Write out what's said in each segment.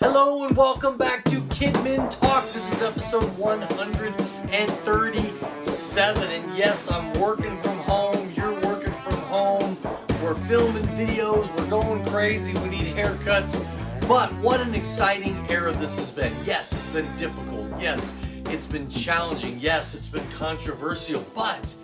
Hello and welcome back to Kidmin Talk. This is episode 137. And yes, I'm working from home. You're working from home. We're filming videos. We're going crazy. We need haircuts. But what an exciting era this has been. Yes, it's been difficult. Yes, it's been challenging. Yes, it's been controversial. But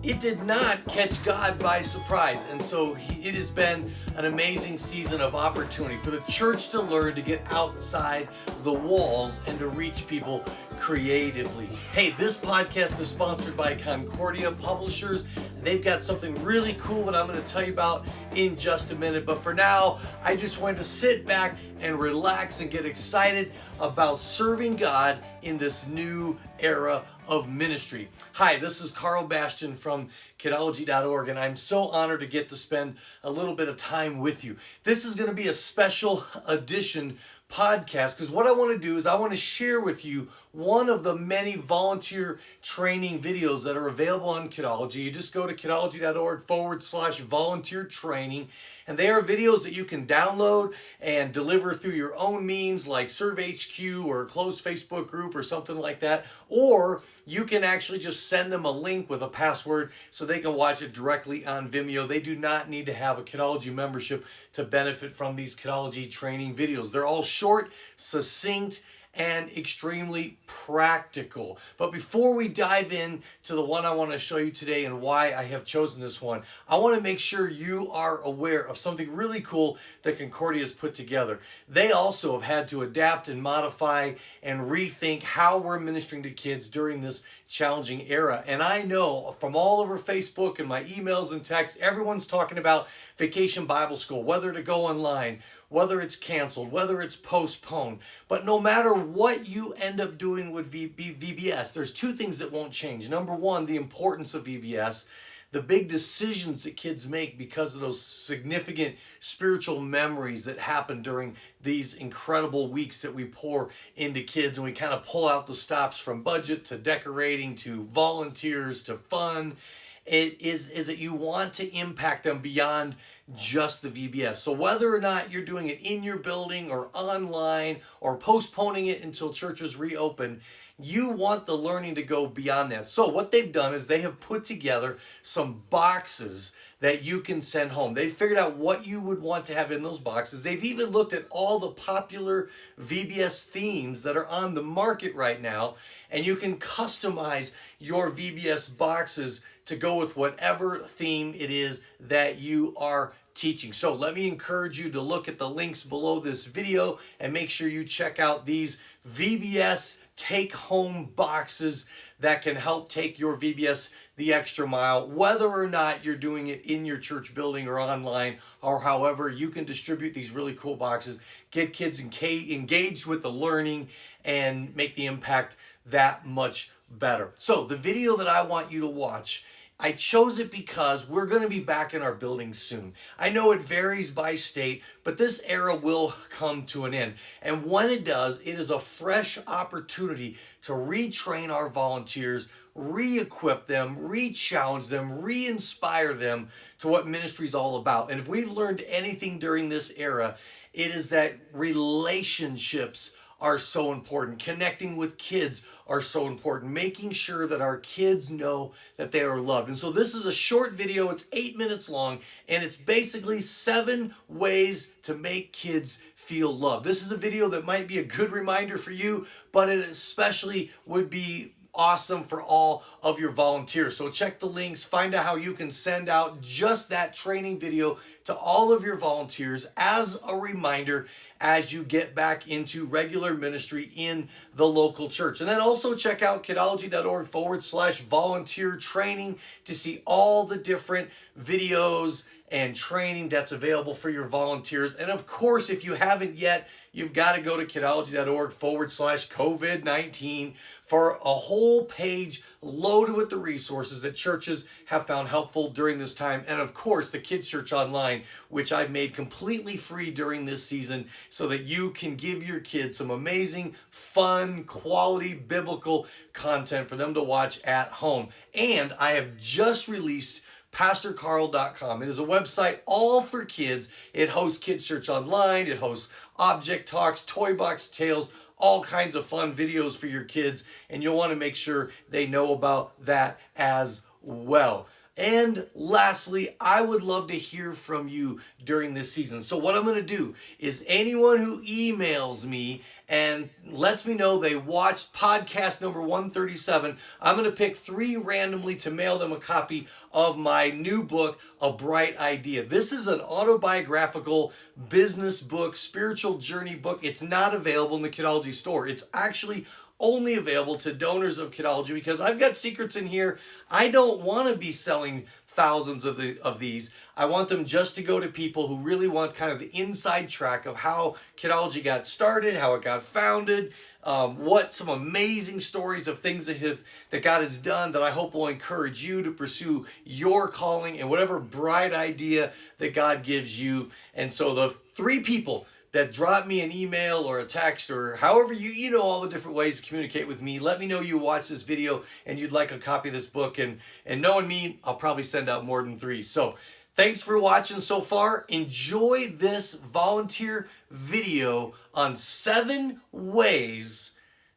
it did not catch God by surprise. And so it has been an amazing season of opportunity for the church to learn to get outside the walls and to reach people creatively. Hey, this podcast is sponsored by Concordia Publishers. They've got something really cool that I'm going to tell you about in just a minute. But for now, I just wanted to sit back and relax and get excited about serving God in this new era of ministry. Hi, this is Carl Bastian from Kidology.org, and I'm so honored to get to spend a little bit of time with you. This is going to be a special edition podcast because what I want to do is I want to share with you one of the many volunteer training videos that are available on Kidology. You just go to kidology.org/volunteer training, and they are videos that you can download and deliver through your own means like ServeHQ or a closed Facebook group or something like that. Or you can actually just send them a link with a password so they can watch it directly on Vimeo. They do not need to have a Kidology membership to benefit from these Kidology training videos. They're all short, succinct, and extremely practical. But before we dive in to the one I want to show you today and why I have chosen this one, I want to make sure you are aware of something really cool that Concordia has put together. They also have had to adapt and modify and rethink how we're ministering to kids during this challenging era. And I know from all over Facebook and my emails and texts, everyone's talking about Vacation Bible School, whether to go online, whether it's canceled, whether it's postponed. But no matter what you end up doing with VBS, there's two things that won't change. Number one, the importance of VBS, the big decisions that kids make because of those significant spiritual memories that happen during these incredible weeks that we pour into kids, and we kind of pull out the stops from budget to decorating to volunteers to fun. It is that you want to impact them beyond just the VBS. So whether or not you're doing it in your building or online or postponing it until churches reopen, you want the learning to go beyond that. So what they've done is they have put together some boxes that you can send home. They've figured out what you would want to have in those boxes. They've even looked at all the popular VBS themes that are on the market right now, and you can customize your VBS boxes to go with whatever theme it is that you are teaching. So let me encourage you to look at the links below this video and make sure you check out these VBS take-home boxes that can help take your VBS the extra mile, whether or not you're doing it in your church building or online, or however you can distribute these really cool boxes, get kids engaged with the learning, and make the impact that much better. So the video that I want you to watch, I chose it because we're going to be back in our building soon. I know it varies by state, but this era will come to an end. And when it does, it is a fresh opportunity to retrain our volunteers, re-equip them, re-challenge them, re-inspire them to what ministry is all about. And if we've learned anything during this era, it is that relationships are so important. Connecting with kids are so important. Making sure that our kids know that they are loved. And so this is a short video. It's 8 minutes long, and it's basically 7 ways to make kids feel loved. This is a video that might be a good reminder for you, but it especially would be awesome for all of your volunteers. So check the links, find out how you can send out just that training video to all of your volunteers as a reminder as you get back into regular ministry in the local church. And then also check out kidology.org/volunteer training to see all the different videos and training that's available for your volunteers. And of course, if you haven't yet, you've got to go to kidology.org/COVID-19 for a whole page loaded with the resources that churches have found helpful during this time. And of course, the Kids Church Online, which I've made completely free during this season so that you can give your kids some amazing, fun, quality, biblical content for them to watch at home. And I have just released PastorCarl.com. It is a website all for kids. It hosts Kids Church Online. It hosts object talks, toy box tales, all kinds of fun videos for your kids. And you'll want to make sure they know about that as well. And lastly, I would love to hear from you during this season. So what I'm going to do is anyone who emails me and lets me know they watched podcast number 137, I'm going to pick 3 randomly to mail them a copy of my new book, A Bright Idea. This is an autobiographical business book, spiritual journey book. It's not available in the Kidology store. It's actually only available to donors of Kidology, because I've got secrets in here. I don't want to be selling thousands of these. I want them just to go to people who really want kind of the inside track of how Kidology got started, how it got founded, what some amazing stories of things that God has done that I hope will encourage you to pursue your calling and whatever bright idea that God gives you. And so the 3 people that drop me an email or a text, or however you know all the different ways to communicate with me, let me know you watch this video and you'd like a copy of this book. And knowing me, I'll probably send out more than 3. So thanks for watching so far. Enjoy this volunteer video on 7 ways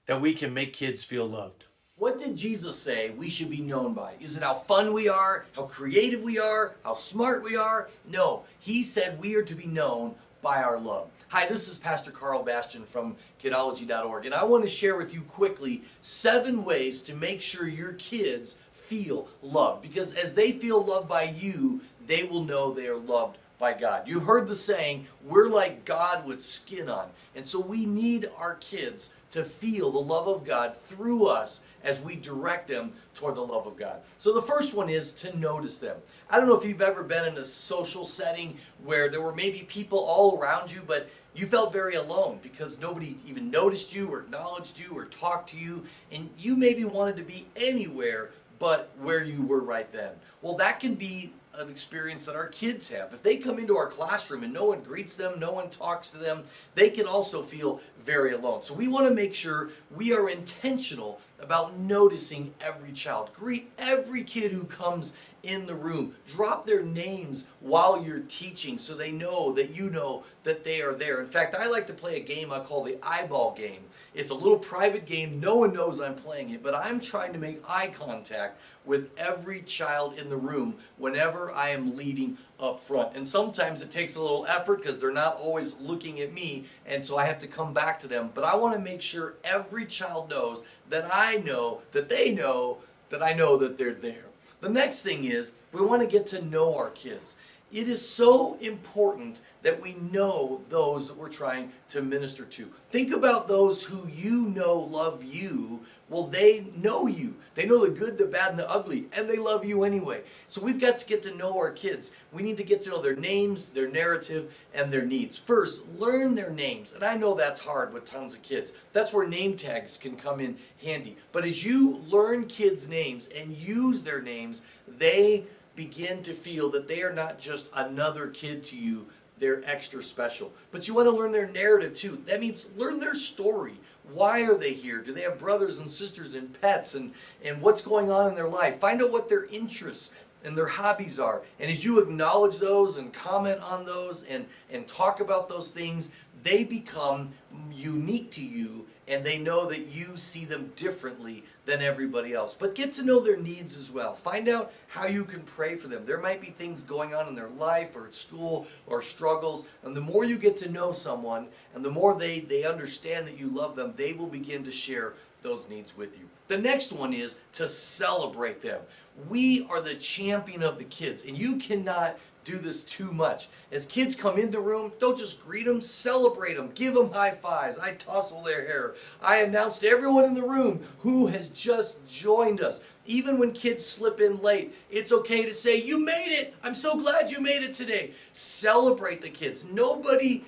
that we can make kids feel loved. What did Jesus say we should be known by? Is it how fun we are, how creative we are, how smart we are? No, he said we are to be known by our love. Hi, this is Pastor Carl Bastian from Kidology.org, and I want to share with you quickly 7 ways to make sure your kids feel loved. Because as they feel loved by you, they will know they are loved by God. You've heard the saying, we're like God with skin on. And so we need our kids to feel the love of God through us as we direct them toward the love of God. So the first one is to notice them. I don't know if you've ever been in a social setting where there were maybe people all around you, but you felt very alone because nobody even noticed you or acknowledged you or talked to you, and you maybe wanted to be anywhere but where you were right then. Well, that can be an experience that our kids have. If they come into our classroom and no one greets them, no one talks to them, they can also feel very alone. So we want to make sure we are intentional about noticing every child. Greet every kid who comes in the room. Drop their names while you're teaching so they know that you know that they are there. In fact, I like to play a game I call the eyeball game. It's a little private game. No one knows I'm playing it, but I'm trying to make eye contact with every child in the room whenever I am leading up front. And sometimes it takes a little effort because they're not always looking at me, and so I have to come back to them. But I want to make sure every child knows that I know that they know that I know that they're there. The next thing is we want to get to know our kids. It is so important that we know those that we're trying to minister to. Think about those who you know love you. Well, they know you. They know the good, the bad, and the ugly, and they love you anyway. So we've got to get to know our kids. We need to get to know their names, their narrative, and their needs. First, learn their names. And I know that's hard with tons of kids. That's where name tags can come in handy. But as you learn kids' names and use their names, they begin to feel that they are not just another kid to you, they're extra special. But you want to learn their narrative too. That means learn their story. Why are they here? Do they have brothers and sisters and pets? And what's going on in their life? Find out what their interests and their hobbies are. And as you acknowledge those and comment on those and talk about those things, they become unique to you, and they know that you see them differently than everybody else. But get to know their needs as well. Find out how you can pray for them. There might be things going on in their life or at school or struggles, and the more you get to know someone and the more they understand that you love them, they will begin to share those needs with you. The next one is to celebrate them. We are the champion of the kids, and you cannot do this too much. As kids come in the room, don't just greet them, celebrate them, give them high fives. I tussle their hair. I announce to everyone in the room who has just joined us. Even when kids slip in late, it's okay to say, "You made it. I'm so glad you made it today." Celebrate the kids. Nobody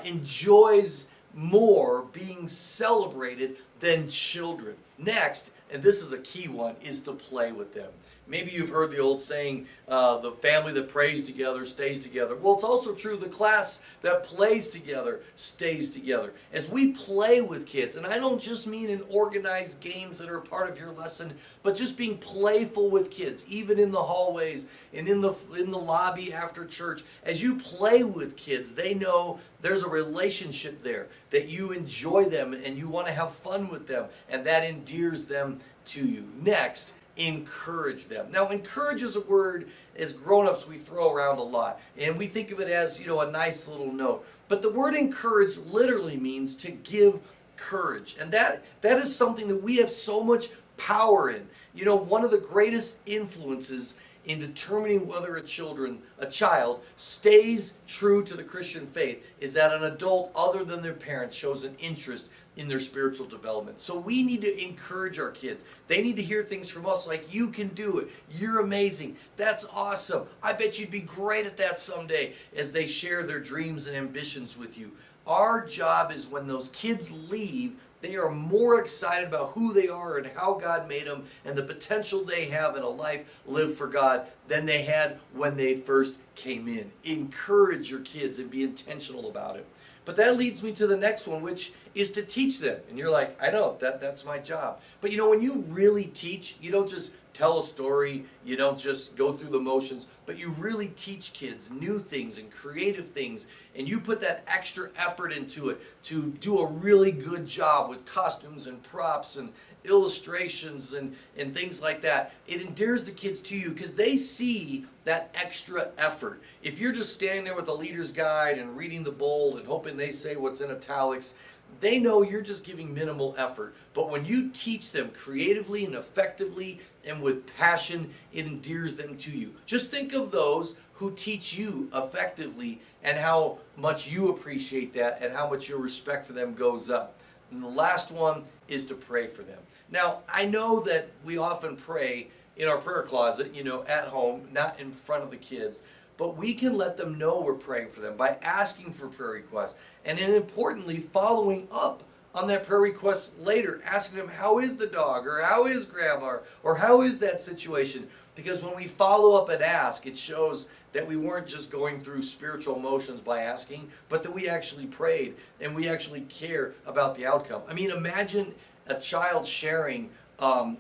enjoys more being celebrated than children. Next, and this is a key one, is to play with them. Maybe you've heard the old saying, the family that prays together stays together. Well, it's also true, the class that plays together stays together. As we play with kids, and I don't just mean in organized games that are part of your lesson, but just being playful with kids, even in the hallways and in the lobby after church. As you play with kids, they know there's a relationship there, that you enjoy them and you want to have fun with them, and that endears them to you. Next, encourage them. Now, encourage is a word as grown-ups we throw around a lot, and we think of it as, a nice little note. But the word encourage literally means to give courage, and that is something that we have so much power in. One of the greatest influences in determining whether a child stays true to the Christian faith is that an adult other than their parents shows an interest in their spiritual development. So we need to encourage our kids. They need to hear things from us like, you can do it, you're amazing, that's awesome, I bet you'd be great at that someday, as they share their dreams and ambitions with you. Our job is when those kids leave, they are more excited about who they are and how God made them and the potential they have in a life lived for God than they had when they first came in. Encourage your kids and be intentional about it. But that leads me to the next one, which is to teach them. And you're like, I know, that's my job. But when you really teach, you don't just tell a story, you don't just go through the motions, but you really teach kids new things and creative things, and you put that extra effort into it to do a really good job with costumes and props and illustrations and things like that. It endears the kids to you because they see that extra effort. If you're just standing there with a leader's guide and reading the bold and hoping they say what's in italics, they know you're just giving minimal effort. But when you teach them creatively and effectively and with passion, it endears them to you. Just think of those who teach you effectively and how much you appreciate that and how much your respect for them goes up. And the last one is to pray for them. Now, I know that we often pray in our prayer closet, at home, not in front of the kids. But we can let them know we're praying for them by asking for prayer requests. And then importantly, following up on that prayer request later, asking them, how is the dog? Or how is grandma? Or how is that situation? Because when we follow up and ask, it shows that we weren't just going through spiritual motions by asking, but that we actually prayed and we actually care about the outcome. I mean, imagine a child sharing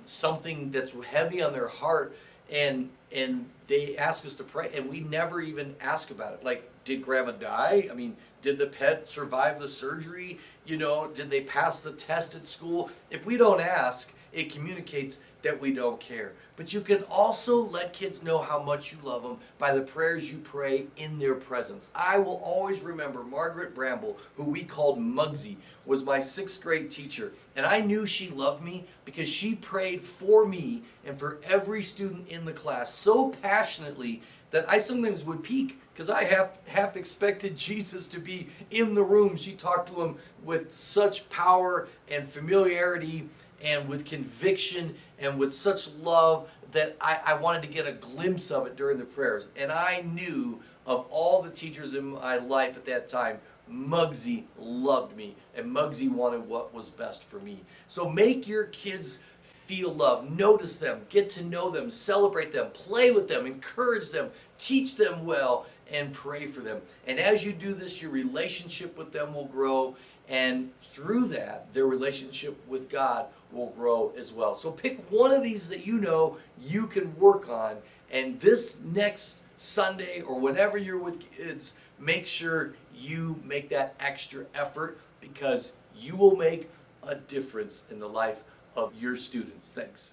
something that's heavy on their heart, and they ask us to pray, and we never even ask about it. Like, did grandma die? I mean, did the pet survive the surgery? Did they pass the test at school? If we don't ask, it communicates that we don't care. But you can also let kids know how much you love them by the prayers you pray in their presence. I will always remember Margaret Bramble, who we called Muggsy, was my 6th grade teacher. And I knew she loved me because she prayed for me and for every student in the class so passionately that I sometimes would peek because I half expected Jesus to be in the room. She talked to him with such power and familiarity and with conviction and with such love that I wanted to get a glimpse of it during the prayers. And I knew of all the teachers in my life at that time, Muggsy loved me, and Muggsy wanted what was best for me. So make your kids feel love, notice them, get to know them, celebrate them, play with them, encourage them, teach them well, and pray for them. And as you do this, your relationship with them will grow, and through that, their relationship with God will grow as well. So pick one of these that you can work on, and this next Sunday or whenever you're with kids, make sure you make that extra effort because you will make a difference in the life of your students. Thanks.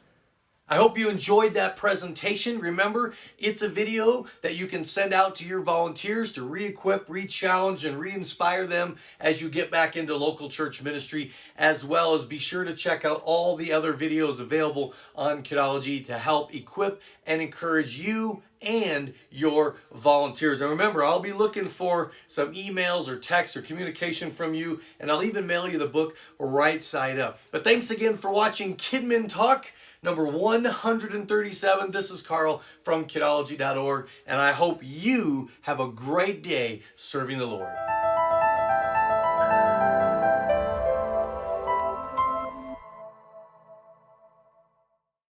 I hope you enjoyed that presentation. Remember, it's a video that you can send out to your volunteers to re-equip, re-challenge, and re-inspire them as you get back into local church ministry, as well as be sure to check out all the other videos available on Kidology to help equip and encourage you and your volunteers. And remember, I'll be looking for some emails or texts or communication from you, and I'll even mail you the book right side up. But thanks again for watching Kidmin Talk number 137. This is Carl from Kidology.org, and I hope you have a great day serving the Lord.